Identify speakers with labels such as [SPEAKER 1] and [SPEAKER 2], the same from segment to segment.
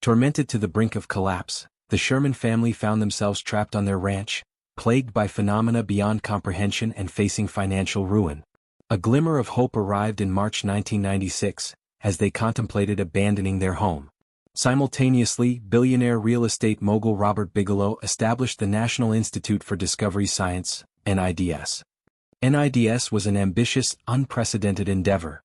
[SPEAKER 1] Tormented to the brink of collapse, the Sherman family found themselves trapped on their ranch, plagued by phenomena beyond comprehension and facing financial ruin. A glimmer of hope arrived in March 1996, as they contemplated abandoning their home. Simultaneously, billionaire real estate mogul Robert Bigelow established the National Institute for Discovery Science, NIDS. NIDS was an ambitious, unprecedented endeavor.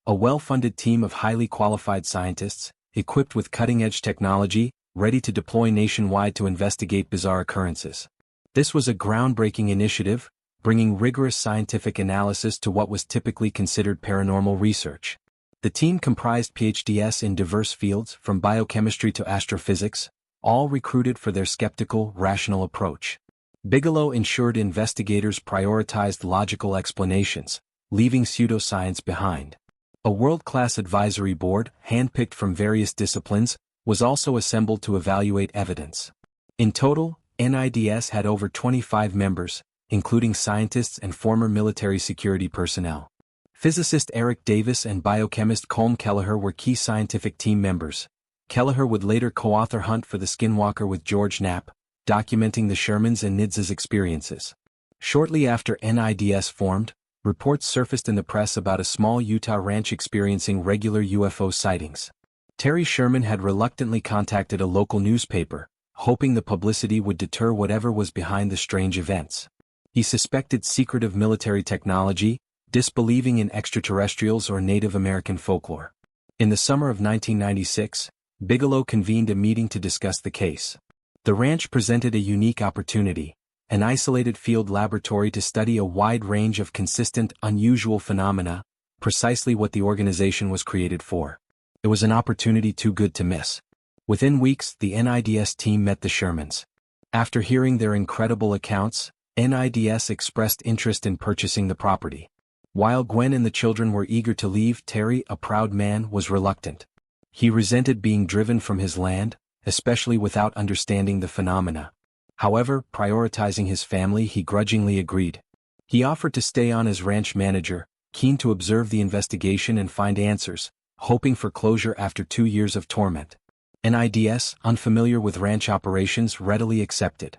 [SPEAKER 1] A well-funded team of highly qualified scientists, equipped with cutting-edge technology, ready to deploy nationwide to investigate bizarre occurrences. This was a groundbreaking initiative, bringing rigorous scientific analysis to what was typically considered paranormal research. The team comprised PhDs in diverse fields from biochemistry to astrophysics, all recruited for their skeptical, rational approach. Bigelow ensured investigators prioritized logical explanations, leaving pseudoscience behind. A world-class advisory board, handpicked from various disciplines, was also assembled to evaluate evidence. In total, NIDS had over 25 members, including scientists and former military security personnel. Physicist Eric Davis and biochemist Colm Kelleher were key scientific team members. Kelleher would later co-author Hunt for the Skinwalker with George Knapp, documenting the Shermans and NIDS' experiences. Shortly after NIDS formed, reports surfaced in the press about a small Utah ranch experiencing regular UFO sightings. Terry Sherman had reluctantly contacted a local newspaper, hoping the publicity would deter whatever was behind the strange events. He suspected secretive military technology, disbelieving in extraterrestrials or Native American folklore. In the summer of 1996, Bigelow convened a meeting to discuss the case. The ranch presented a unique opportunity, an isolated field laboratory to study a wide range of consistent, unusual phenomena, precisely what the organization was created for. It was an opportunity too good to miss. Within weeks, the NIDS team met the Shermans. After hearing their incredible accounts, NIDS expressed interest in purchasing the property. While Gwen and the children were eager to leave, Terry, a proud man, was reluctant. He resented being driven from his land, especially without understanding the phenomena. However, prioritizing his family, he grudgingly agreed. He offered to stay on as ranch manager, keen to observe the investigation and find answers, hoping for closure after 2 years of torment. NIDS, unfamiliar with ranch operations, readily accepted.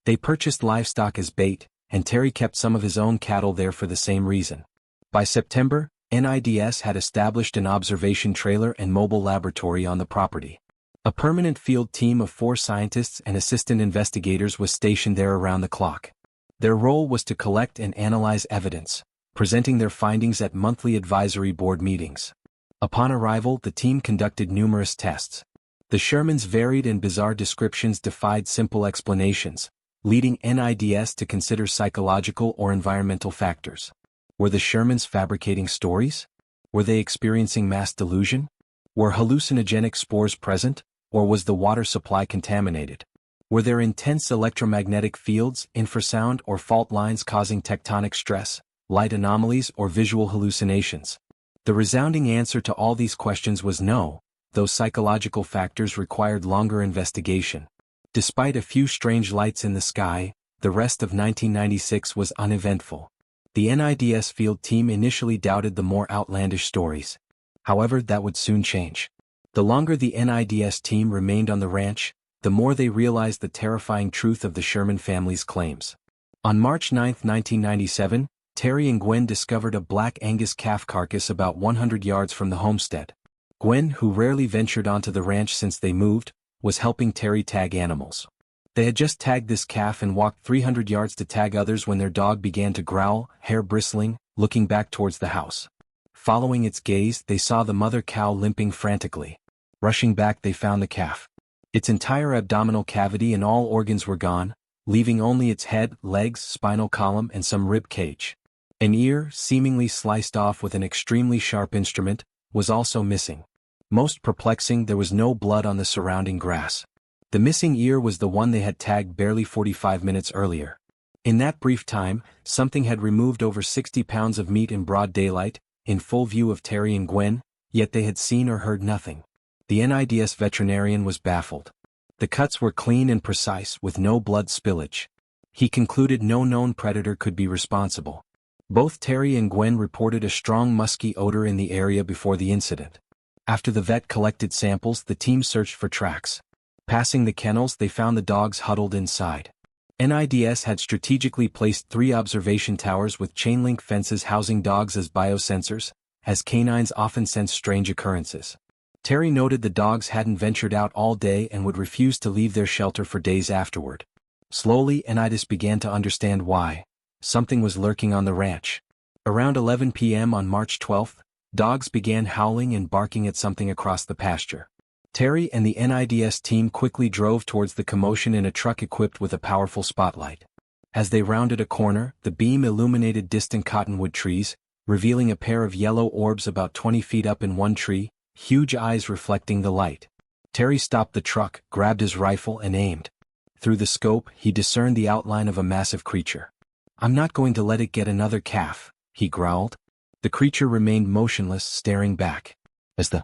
[SPEAKER 1] They purchased livestock as bait, and Terry kept some of his own cattle there for the same reason. By September, NIDS had established an observation trailer and mobile laboratory on the property. A permanent field team of 4 scientists and assistant investigators was stationed there around the clock. Their role was to collect and analyze evidence, presenting their findings at monthly advisory board meetings. Upon arrival, the team conducted numerous tests. The Shermans' varied and bizarre descriptions defied simple explanations, leading NIDS to consider psychological or environmental factors. Were the Shermans fabricating stories? Were they experiencing mass delusion? Were hallucinogenic spores present? Or was the water supply contaminated? Were there intense electromagnetic fields, infrasound or fault lines causing tectonic stress, light anomalies or visual hallucinations? The resounding answer to all these questions was no, though psychological factors required longer investigation. Despite a few strange lights in the sky, the rest of 1996 was uneventful. The NIDS field team initially doubted the more outlandish stories. However, that would soon change. The longer the NIDS team remained on the ranch, the more they realized the terrifying truth of the Sherman family's claims. On March 9, 1997, Terry and Gwen discovered a black Angus calf carcass about 100 yards from the homestead. Gwen, who rarely ventured onto the ranch since they moved, was helping Terry tag animals. They had just tagged this calf and walked 300 yards to tag others when their dog began to growl, hair bristling, looking back towards the house. Following its gaze, they saw the mother cow limping frantically. Rushing back, they found the calf. Its entire abdominal cavity and all organs were gone, leaving only its head, legs, spinal column and some rib cage. An ear, seemingly sliced off with an extremely sharp instrument, was also missing. Most perplexing, there was no blood on the surrounding grass. The missing ear was the one they had tagged barely 45 minutes earlier. In that brief time, something had removed over 60 pounds of meat in broad daylight, in full view of Terry and Gwen, yet they had seen or heard nothing. The NIDS veterinarian was baffled. The cuts were clean and precise, with no blood spillage. He concluded no known predator could be responsible. Both Terry and Gwen reported a strong musky odor in the area before the incident. After the vet collected samples, the team searched for tracks. Passing the kennels, they found the dogs huddled inside. NIDS had strategically placed 3 observation towers with chain-link fences housing dogs as biosensors, as canines often sense strange occurrences. Terry noted the dogs hadn't ventured out all day and would refuse to leave their shelter for days afterward. Slowly, NIDS began to understand why. Something was lurking on the ranch. Around 11 p.m. on March 12, dogs began howling and barking at something across the pasture. Terry and the NIDS team quickly drove towards the commotion in a truck equipped with a powerful spotlight. As they rounded a corner, the beam illuminated distant cottonwood trees, revealing a pair of yellow orbs about 20 feet up in one tree, huge eyes reflecting the light. Terry stopped the truck, grabbed his rifle and aimed. Through the scope, he discerned the outline of a massive creature. "I'm not going to let it get another calf," he growled. The creature remained motionless, staring back. As the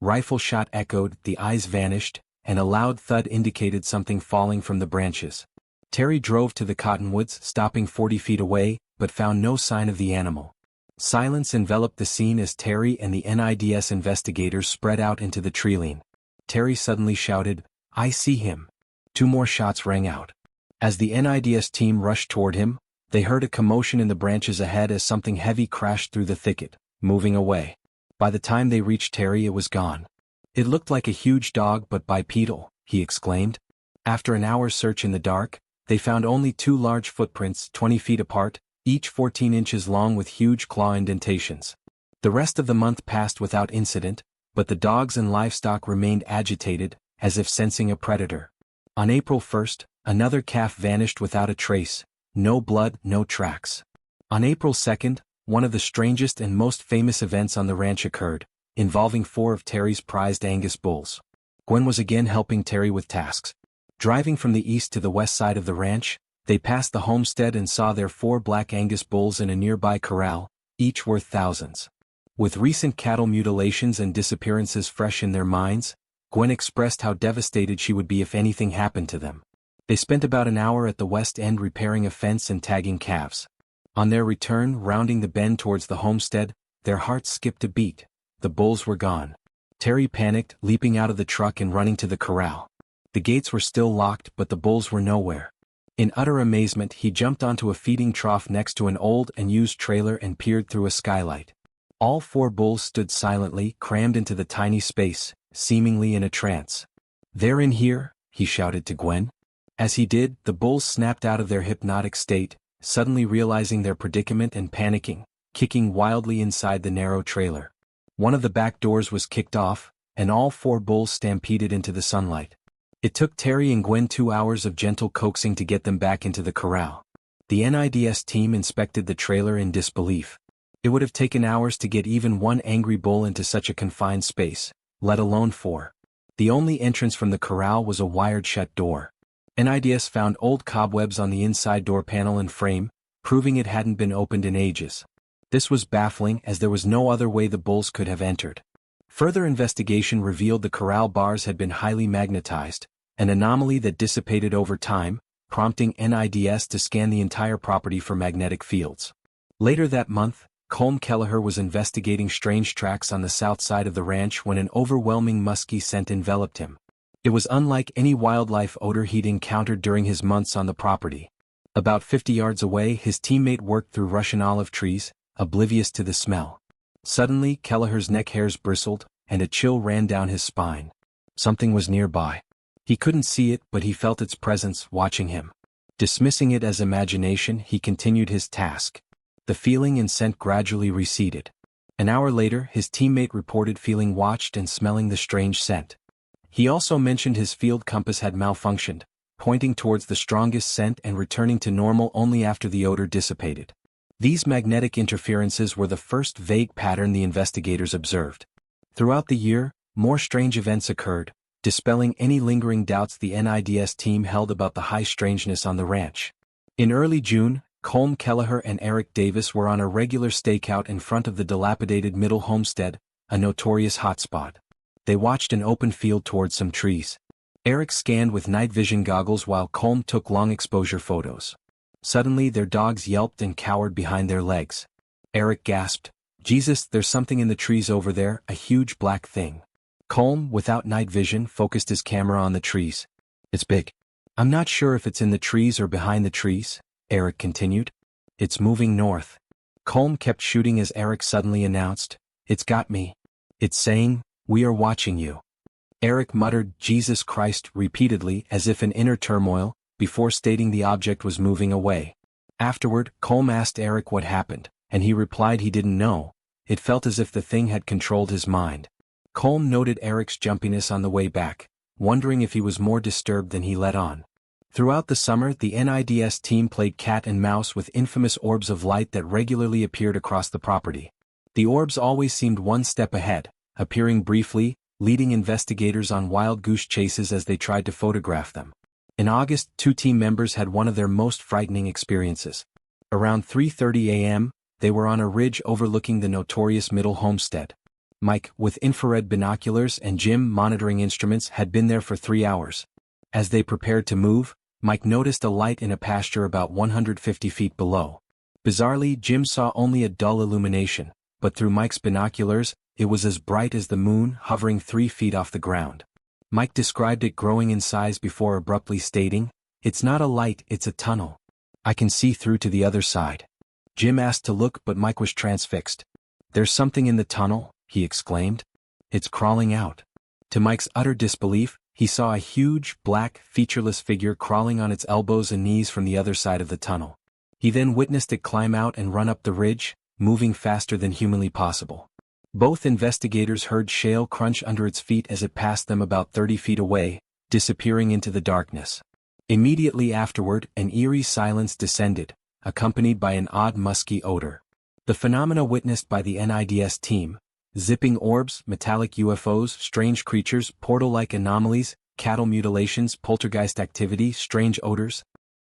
[SPEAKER 1] rifle shot echoed, the eyes vanished, and a loud thud indicated something falling from the branches. Terry drove to the cottonwoods, stopping 40 feet away, but found no sign of the animal. Silence enveloped the scene as Terry and the NIDS investigators spread out into the treeline. Terry suddenly shouted, "I see him." 2 more shots rang out. As the NIDS team rushed toward him, they heard a commotion in the branches ahead as something heavy crashed through the thicket, moving away. By the time they reached Terry, it was gone. "It looked like a huge dog but bipedal," he exclaimed. After an hour's search in the dark, they found only 2 large footprints 20 feet apart, each 14 inches long with huge claw indentations. The rest of the month passed without incident, but the dogs and livestock remained agitated, as if sensing a predator. On April 1st, another calf vanished without a trace, no blood, no tracks. On April 2nd, one of the strangest and most famous events on the ranch occurred, involving 4 of Terry's prized Angus bulls. Gwen was again helping Terry with tasks. Driving from the east to the west side of the ranch, they passed the homestead and saw their 4 black Angus bulls in a nearby corral, each worth thousands. With recent cattle mutilations and disappearances fresh in their minds, Gwen expressed how devastated she would be if anything happened to them. They spent about an hour at the west end repairing a fence and tagging calves. On their return, rounding the bend towards the homestead, their hearts skipped a beat. The bulls were gone. Terry panicked, leaping out of the truck and running to the corral. The gates were still locked, but the bulls were nowhere. In utter amazement, he jumped onto a feeding trough next to an old and used trailer and peered through a skylight. All 4 bulls stood silently, crammed into the tiny space, seemingly in a trance. "They're in here," he shouted to Gwen. As he did, the bulls snapped out of their hypnotic state, suddenly realizing their predicament and panicking, kicking wildly inside the narrow trailer. One of the back doors was kicked off, and all 4 bulls stampeded into the sunlight. It took Terry and Gwen 2 hours of gentle coaxing to get them back into the corral. The NIDS team inspected the trailer in disbelief. It would have taken hours to get even 1 angry bull into such a confined space, let alone 4. The only entrance from the corral was a wired-shut door. NIDS found old cobwebs on the inside door panel and frame, proving it hadn't been opened in ages. This was baffling as there was no other way the bulls could have entered. Further investigation revealed the corral bars had been highly magnetized, an anomaly that dissipated over time, prompting NIDS to scan the entire property for magnetic fields. Later that month, Colm Kelleher was investigating strange tracks on the south side of the ranch when an overwhelming musky scent enveloped him. It was unlike any wildlife odor he'd encountered during his months on the property. About 50 yards away, his teammate worked through Russian olive trees, oblivious to the smell. Suddenly, Kelleher's neck hairs bristled, and a chill ran down his spine. Something was nearby. He couldn't see it, but he felt its presence, watching him. Dismissing it as imagination, he continued his task. The feeling and scent gradually receded. An hour later, his teammate reported feeling watched and smelling the strange scent. He also mentioned his field compass had malfunctioned, pointing towards the strongest scent and returning to normal only after the odor dissipated. These magnetic interferences were the first vague pattern the investigators observed. Throughout the year, more strange events occurred, dispelling any lingering doubts the NIDS team held about the high strangeness on the ranch. In early June, Colm Kelleher and Eric Davis were on a regular stakeout in front of the dilapidated Middle Homestead, a notorious hotspot. They watched an open field towards some trees. Eric scanned with night vision goggles while Colm took long exposure photos. Suddenly their dogs yelped and cowered behind their legs. Eric gasped, Jesus, there's something in the trees over there, a huge black thing. Colm, without night vision, focused his camera on the trees. It's big. I'm not sure if it's in the trees or behind the trees, Eric continued. It's moving north. Colm kept shooting as Eric suddenly announced, It's got me. It's saying, we are watching you. Eric muttered, Jesus Christ, repeatedly as if in inner turmoil, before stating the object was moving away. Afterward, Colm asked Eric what happened, and he replied he didn't know. It felt as if the thing had controlled his mind. Colm noted Eric's jumpiness on the way back, wondering if he was more disturbed than he let on. Throughout the summer, the NIDS team played cat and mouse with infamous orbs of light that regularly appeared across the property. The orbs always seemed one step ahead, appearing briefly, leading investigators on wild goose chases as they tried to photograph them. In August, 2 team members had one of their most frightening experiences. Around 3:30 a.m., they were on a ridge overlooking the notorious Middle Homestead. Mike, with infrared binoculars and Jim monitoring instruments, had been there for 3 hours. As they prepared to move, Mike noticed a light in a pasture about 150 feet below. Bizarrely, Jim saw only a dull illumination, but through Mike's binoculars, it was as bright as the moon, hovering 3 feet off the ground. Mike described it growing in size before abruptly stating, It's not a light, it's a tunnel. I can see through to the other side. Jim asked to look, but Mike was transfixed. There's something in the tunnel, he exclaimed. It's crawling out. To Mike's utter disbelief, he saw a huge, black, featureless figure crawling on its elbows and knees from the other side of the tunnel. He then witnessed it climb out and run up the ridge, moving faster than humanly possible. Both investigators heard shale crunch under its feet as it passed them about 30 feet away, disappearing into the darkness. Immediately afterward, an eerie silence descended, accompanied by an odd musky odor. The phenomena witnessed by the NIDS team, zipping orbs, metallic UFOs, strange creatures, portal-like anomalies, cattle mutilations, poltergeist activity, strange odors,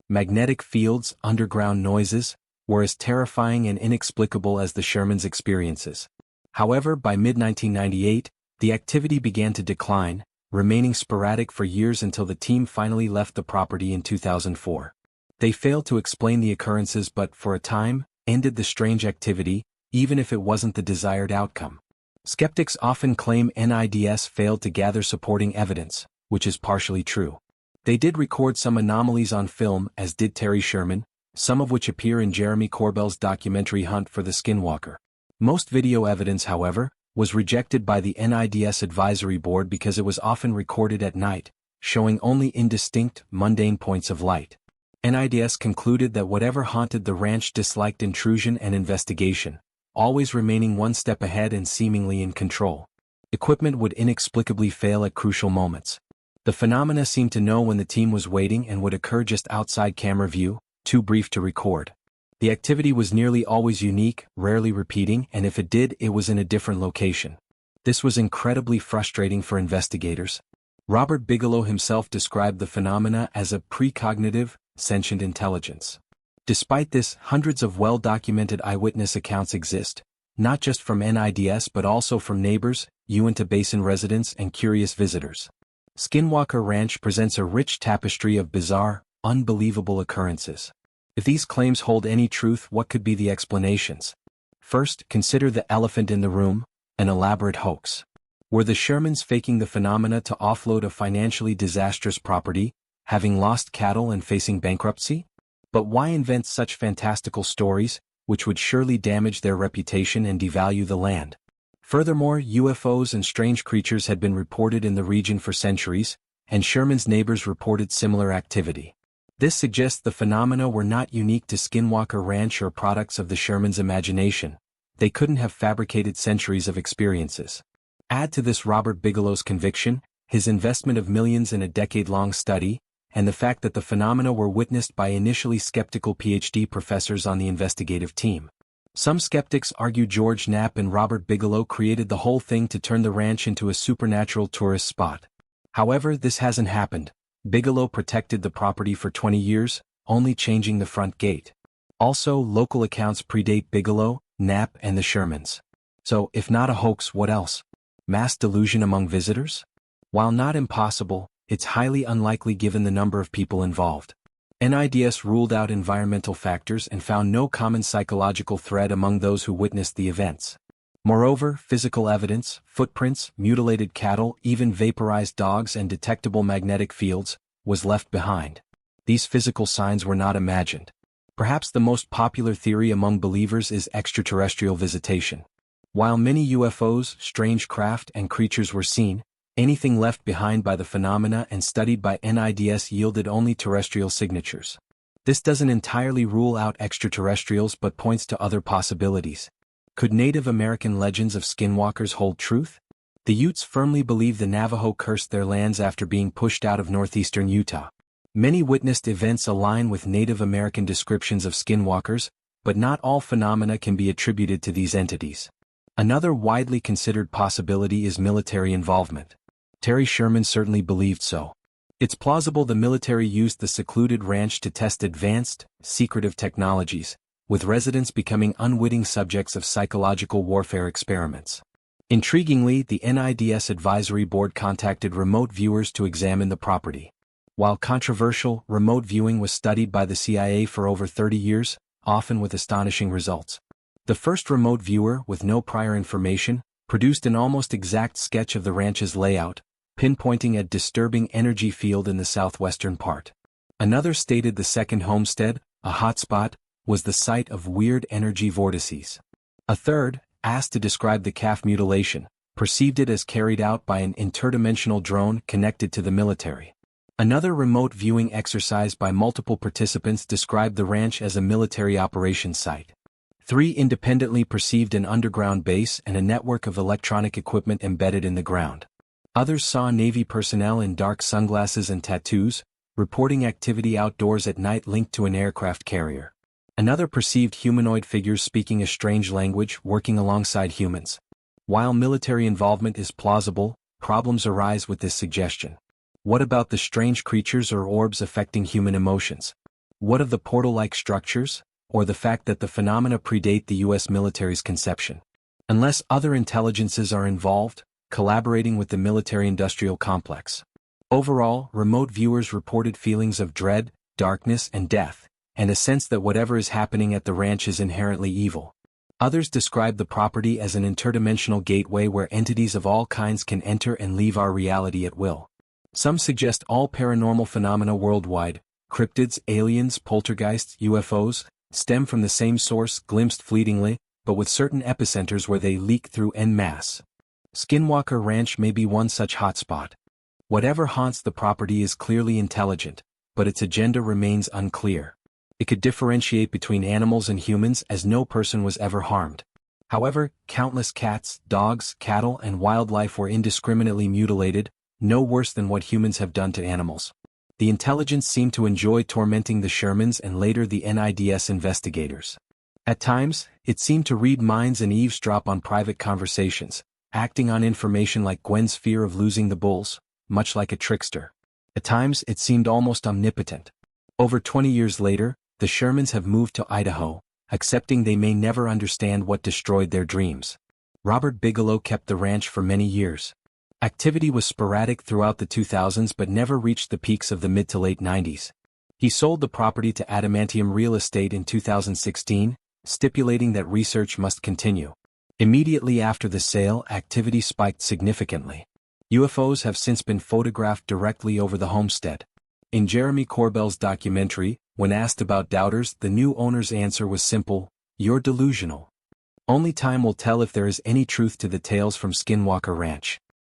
[SPEAKER 1] magnetic fields, underground noises, were as terrifying and inexplicable as the Sherman's experiences. However, by mid-1998, the activity began to decline, remaining sporadic for years until the team finally left the property in 2004. They failed to explain the occurrences but, for a time, ended the strange activity, even if it wasn't the desired outcome. Skeptics often claim NIDS failed to gather supporting evidence, which is partially true. They did record some anomalies on film, as did Terry Sherman, some of which appear in Jeremy Corbell's documentary Hunt for the Skinwalker. Most video evidence, however, was rejected by the NIDS advisory board because it was often recorded at night, showing only indistinct, mundane points of light. NIDS concluded that whatever haunted the ranch disliked intrusion and investigation, always remaining one step ahead and seemingly in control. Equipment would inexplicably fail at crucial moments. The phenomena seemed to know when the team was waiting and would occur just outside camera view, too brief to record. The activity was nearly always unique, rarely repeating, and if it did, it was in a different location. This was incredibly frustrating for investigators. Robert Bigelow himself described the phenomena as a precognitive, sentient intelligence. Despite this, hundreds of well-documented eyewitness accounts exist, not just from NIDS but also from neighbors, Uinta Basin residents, and curious visitors. Skinwalker Ranch presents a rich tapestry of bizarre, unbelievable occurrences. If these claims hold any truth, what could be the explanations? First, consider the elephant in the room, an elaborate hoax. Were the Shermans faking the phenomena to offload a financially disastrous property, having lost cattle and facing bankruptcy? But why invent such fantastical stories, which would surely damage their reputation and devalue the land? Furthermore, UFOs and strange creatures had been reported in the region for centuries, and Sherman's neighbors reported similar activity. This suggests the phenomena were not unique to Skinwalker Ranch or products of the Sherman's imagination. They couldn't have fabricated centuries of experiences. Add to this Robert Bigelow's conviction, his investment of millions in a decade-long study, and the fact that the phenomena were witnessed by initially skeptical PhD professors on the investigative team. Some skeptics argue George Knapp and Robert Bigelow created the whole thing to turn the ranch into a supernatural tourist spot. However, this hasn't happened. Bigelow protected the property for 20 years, only changing the front gate. Also, local accounts predate Bigelow, Knapp, and the Shermans. So, if not a hoax, what else? Mass delusion among visitors? While not impossible, it's highly unlikely given the number of people involved. NIDS ruled out environmental factors and found no common psychological thread among those who witnessed the events. Moreover, physical evidence, footprints, mutilated cattle, even vaporized dogs and detectable magnetic fields, was left behind. These physical signs were not imagined. Perhaps the most popular theory among believers is extraterrestrial visitation. While many UFOs, strange craft and creatures were seen, anything left behind by the phenomena and studied by NIDS yielded only terrestrial signatures. This doesn't entirely rule out extraterrestrials but points to other possibilities. Could Native American legends of skinwalkers hold truth? The Utes firmly believe the Navajo cursed their lands after being pushed out of northeastern Utah. Many witnessed events align with Native American descriptions of skinwalkers, but not all phenomena can be attributed to these entities. Another widely considered possibility is military involvement. Terry Sherman certainly believed so. It's plausible the military used the secluded ranch to test advanced, secretive technologies, with residents becoming unwitting subjects of psychological warfare experiments. Intriguingly, the NIDS Advisory Board contacted remote viewers to examine the property. While controversial, remote viewing was studied by the CIA for over 30 years, often with astonishing results. The first remote viewer, with no prior information, produced an almost exact sketch of the ranch's layout, pinpointing a disturbing energy field in the southwestern part. Another stated the second homestead, a hotspot, was the site of weird energy vortices. A third, asked to describe the calf mutilation, perceived it as carried out by an interdimensional drone connected to the military. Another remote viewing exercise by multiple participants described the ranch as a military operations site. 3 independently perceived an underground base and a network of electronic equipment embedded in the ground. Others saw Navy personnel in dark sunglasses and tattoos, reporting activity outdoors at night linked to an aircraft carrier. Another perceived humanoid figures speaking a strange language working alongside humans. While military involvement is plausible, problems arise with this suggestion. What about the strange creatures or orbs affecting human emotions? What of the portal-like structures, or the fact that the phenomena predate the U.S. military's conception? Unless other intelligences are involved, collaborating with the military-industrial complex. Overall, remote viewers reported feelings of dread, darkness and death, and a sense that whatever is happening at the ranch is inherently evil. Others describe the property as an interdimensional gateway where entities of all kinds can enter and leave our reality at will. Some suggest all paranormal phenomena worldwide, cryptids, aliens, poltergeists, UFOs, stem from the same source, glimpsed fleetingly, but with certain epicenters where they leak through en masse. Skinwalker Ranch may be one such hotspot. Whatever haunts the property is clearly intelligent, but its agenda remains unclear. It could differentiate between animals and humans as no person was ever harmed. However, countless cats, dogs, cattle and wildlife were indiscriminately mutilated, no worse than what humans have done to animals. The intelligence seemed to enjoy tormenting the Shermans and later the NIDS investigators. At times, it seemed to read minds and eavesdrop on private conversations, acting on information like Gwen's fear of losing the bulls, much like a trickster. At times, it seemed almost omnipotent. Over 20 years later, the Shermans have moved to Idaho, accepting they may never understand what destroyed their dreams. Robert Bigelow kept the ranch for many years. Activity was sporadic throughout the 2000s but never reached the peaks of the mid to late 90s. He sold the property to Adamantium Real Estate in 2016, stipulating that research must continue. Immediately after the sale, activity spiked significantly. UFOs have since been photographed directly over the homestead. In Jeremy Corbell's documentary, when asked about doubters, the new owner's answer was simple: "You're delusional." Only time will tell if there is any truth to the tales from Skinwalker Ranch.